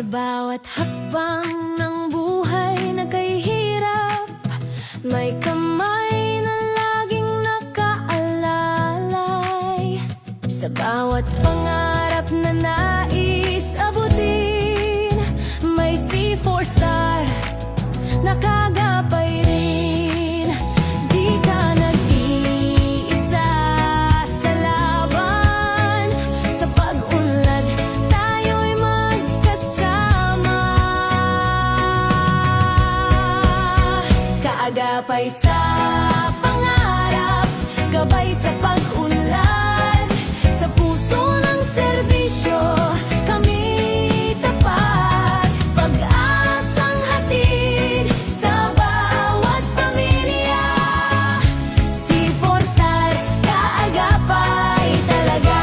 Sa bawat hakbang ng buhay na kay hirap, may kamay na laging nakaalalay. Sa bawat pangarap na nais abutin, may C4 Star nakagapay rin. Di ka nag-iisa sa laban, sa pag-unlad tayo'y magkasama. Kaagapay sa pangarap, gabay sa pag-unlad, sa puso ng serbisyo kami tapat. Pag-asang hatid sa bawat pamilya, C4 Star, kaagapay talaga.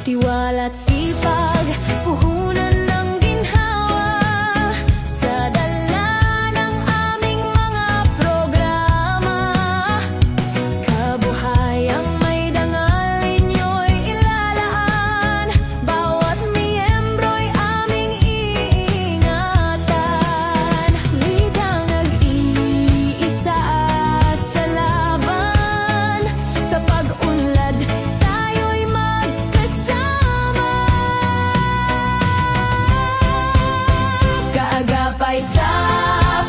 Tiwala't sipag, puhunan ng ginhawa, sa dala ng aming mga programa. Kabuhayang may dangal inyo'y ilalaan, bawat miyembro'y aming iingatan. Di ka nag-iisa sa laban, sa pag-unlad tayo'y magkasama. Kaagapay sa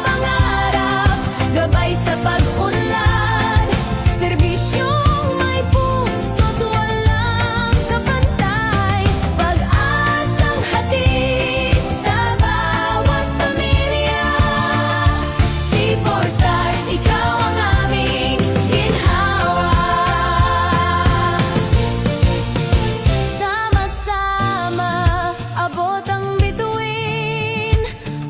pangarap, gabay sa pag-unlad, serbisyong may puso't walang kapantay. Pag-asang hatid sa bawat pamilya, C4 Star, ikaw ang aming ginhawa. Sama-sama, abot ang bituin,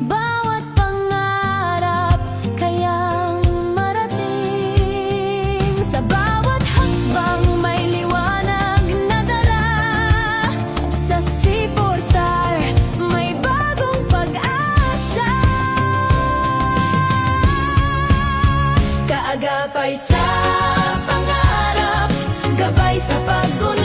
bawat pangarap kayang marating. Sa bawat hakbang may liwanag na dala, sa C4 Star may bagong pag-asa. Kaagapay sa pangarap, gabay sa pag-unlad,